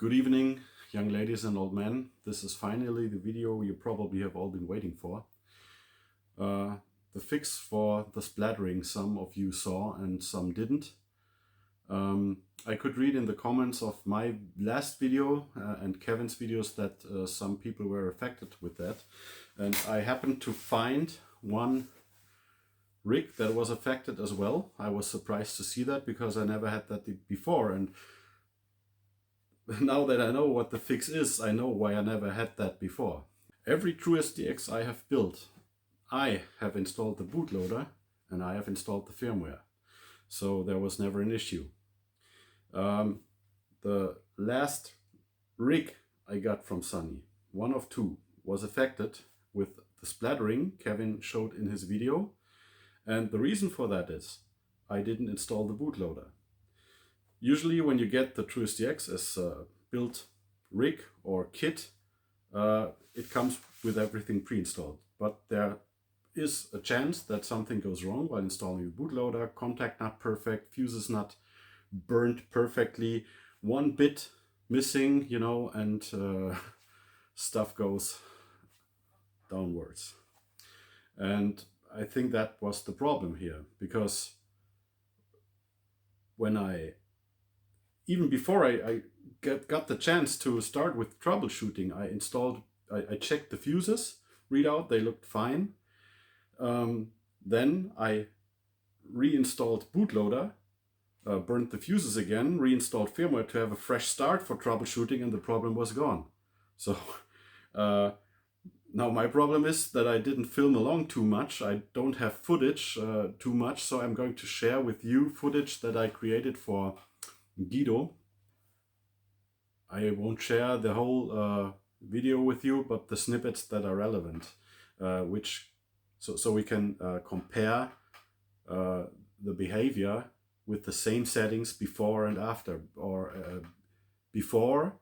Good evening, young ladies and old men. This is finally the video you probably have all been waiting for. The fix for the splattering some of you saw and some didn't. I could read in the comments of my last video and Kevin's videos that some people were affected with that. And I happened to find one rig that was affected as well. I was surprised to see that because I never had that before. And now that I know what the fix is, I know why I never had that before. Every uSDX I have built, I have installed the bootloader and I have installed the firmware. So there was never an issue. The last rig I got from Sunny, one of two, was affected with the splattering Kevin showed in his video. And the reason for that is I didn't install the bootloader. Usually when you get the uSDX as a built rig or kit, it comes with everything pre-installed. But there is a chance that something goes wrong while installing the bootloader. Contact not perfect, fuse is not burnt perfectly, one bit missing, you know, and stuff goes downwards. And I think that was the problem here, because when even before I got the chance to start with troubleshooting, I checked the fuses, readout, they looked fine. Then I reinstalled bootloader, burnt the fuses again, reinstalled firmware to have a fresh start for troubleshooting, and the problem was gone. So now my problem is that I didn't film along too much. I don't have footage too much, so I'm going to share with you footage that I created for Guido. I won't share the whole video with you, but the snippets that are relevant, so we can compare the behavior with the same settings before and after, or before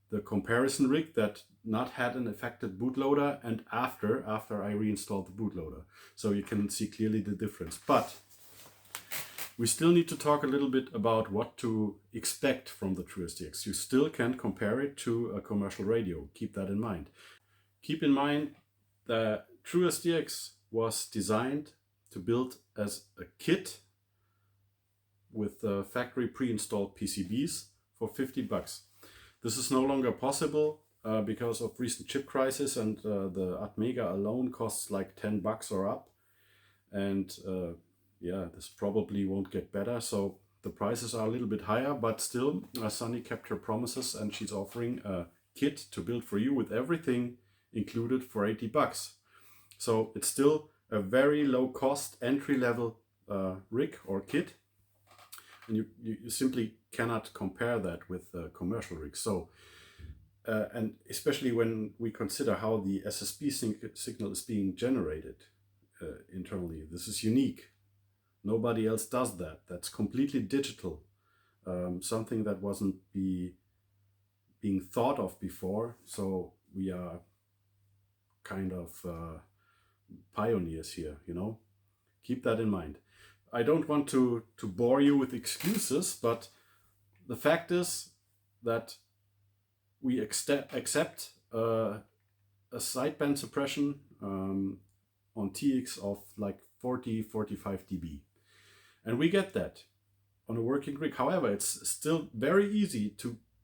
the comparison rig that not had an affected bootloader, and after I reinstalled the bootloader. So you can see clearly the difference. But we still need to talk a little bit about what to expect from the uSDX. You still can compare it to a commercial radio. Keep that in mind. Keep in mind the uSDX was designed to build as a kit with factory pre-installed PCBs for 50 bucks. This is no longer possible because of recent chip crisis, and the AtMega alone costs like 10 bucks or up. And yeah, this probably won't get better. So the prices are a little bit higher, but still Sunny kept her promises, and she's offering a kit to build for you with everything included for 80 bucks. So it's still a very low cost entry level rig or kit. And you simply cannot compare that with commercial rigs. So, and especially when we consider how the SSB signal is being generated internally, this is unique. Nobody else does that. That's completely digital, something that wasn't being thought of before. So we are kind of pioneers here, you know. Keep that in mind. I don't want to bore you with excuses, but the fact is that we accept a sideband suppression on TX of like 40-45 dB. And we get that on a working rig. However, it's still very easy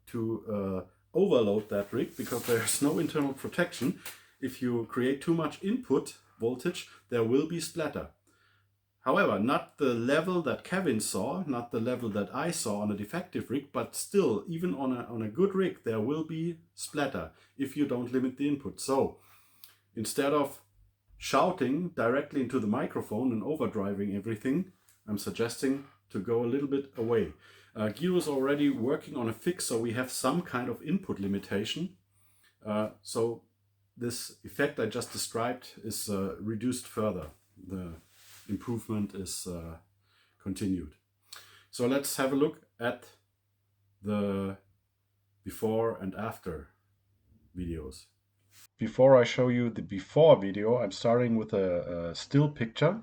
to overload that rig because there's no internal protection. If you create too much input voltage, there will be splatter. However, not the level that Kevin saw, not the level that I saw on a defective rig, but still, even on a good rig, there will be splatter if you don't limit the input. So instead of shouting directly into the microphone and overdriving everything, I'm suggesting to go a little bit away. Guido is already working on a fix, so we have some kind of input limitation. So this effect I just described is reduced further. The improvement is continued. So let's have a look at the before and after videos. Before I show you the before video, I'm starting with a still picture.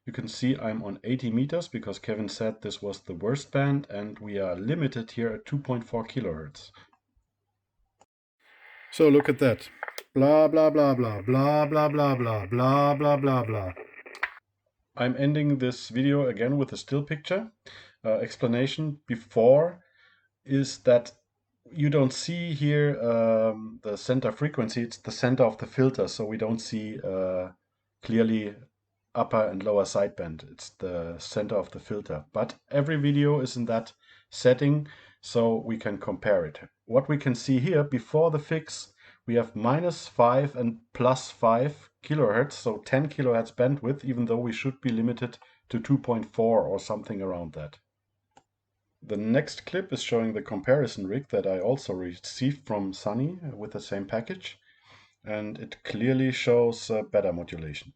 You can see I'm on 80 meters because Kevin said this was the worst band, and we are limited here at 2.4 kilohertz. So look at that. Blah, blah, blah, blah, blah, blah, blah, blah, blah, blah, blah, blah. I'm ending this video again with a still picture. Explanation before is that you don't see here the center frequency, it's the center of the filter, so we don't see clearly upper and lower sideband. It's the center of the filter. But every video is in that setting, so we can compare it. What we can see here, before the fix, we have -5 and +5 kilohertz, so 10 kilohertz bandwidth, even though we should be limited to 2.4 or something around that. The next clip is showing the comparison rig that I also received from Sunny with the same package, and it clearly shows better modulation.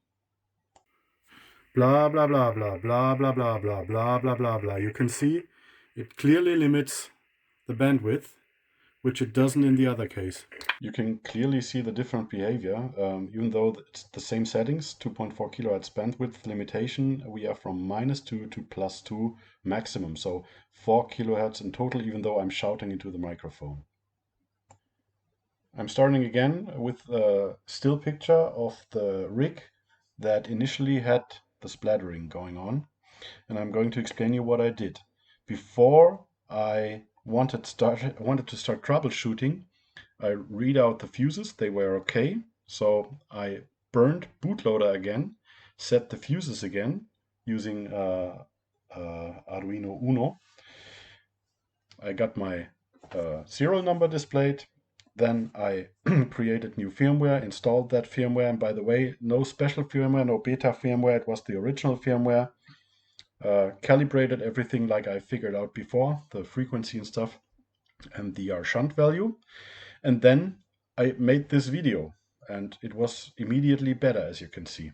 Blah, blah, blah, blah, blah, blah, blah, blah, blah, blah, blah, blah. You can see it clearly limits the bandwidth, which it doesn't in the other case. You can clearly see the different behavior, even though it's the same settings, 2.4 kilohertz bandwidth limitation, we are from -2 to +2 maximum, so 4 kilohertz in total, even though I'm shouting into the microphone. I'm starting again with a still picture of the rig that initially had the splattering going on, and I'm going to explain you what I did. Before I wanted to start troubleshooting, I read out the fuses, they were okay, so I burned Bootloader again, set the fuses again using Arduino Uno. I got my serial number displayed. Then I created new firmware, installed that firmware, and by the way, no special firmware, no beta firmware, it was the original firmware. Calibrated everything like I figured out before, the frequency and stuff, and the R shunt value. And then I made this video, and it was immediately better, as you can see.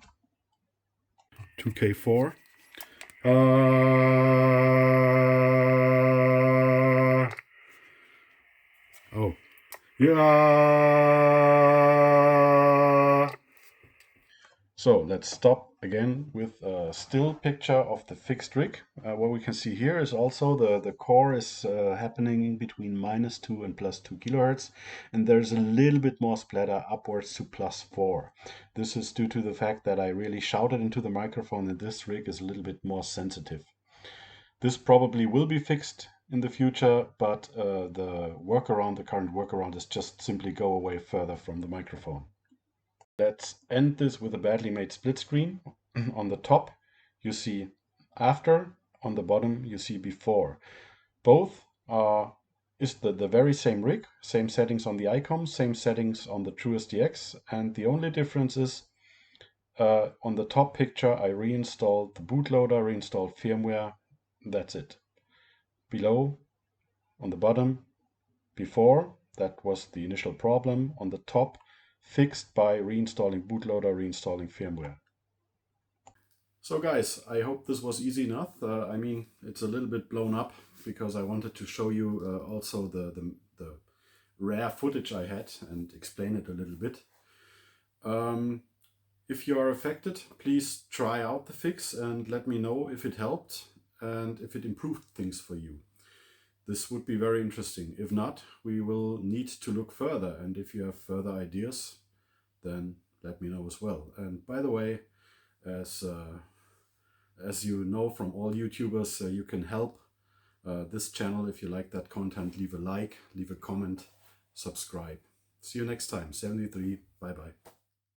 2K4. Oh. Yeah. So let's stop again with a still picture of the fixed rig. What we can see here is also the core is happening between -2 and +2 kilohertz, and there's a little bit more splatter upwards to +4. This is due to the fact that I really shouted into the microphone, and this rig is a little bit more sensitive. This probably will be fixed in the future, but the current workaround is just simply go away further from the microphone. Let's end this with a badly made split screen. On the top you see after, on the bottom you see before. Both is the very same rig, same settings on the ICOM, same settings on the uSDX, and the only difference is on the top picture I reinstalled the bootloader, reinstalled firmware, that's it. Below, on the bottom, before, that was the initial problem. On the top, fixed by reinstalling bootloader, reinstalling firmware. So guys, I hope this was easy enough. I mean, it's a little bit blown up because I wanted to show you also the rare footage I had and explain it a little bit. If you are affected, please try out the fix and let me know if it helped and if it improved things for you. This would be very interesting. If not, we will need to look further, and if you have further ideas, then let me know as well. And by the way, as you know from all YouTubers, you can help this channel. If you like that content, leave a like, leave a comment, subscribe. See you next time. 73. Bye bye.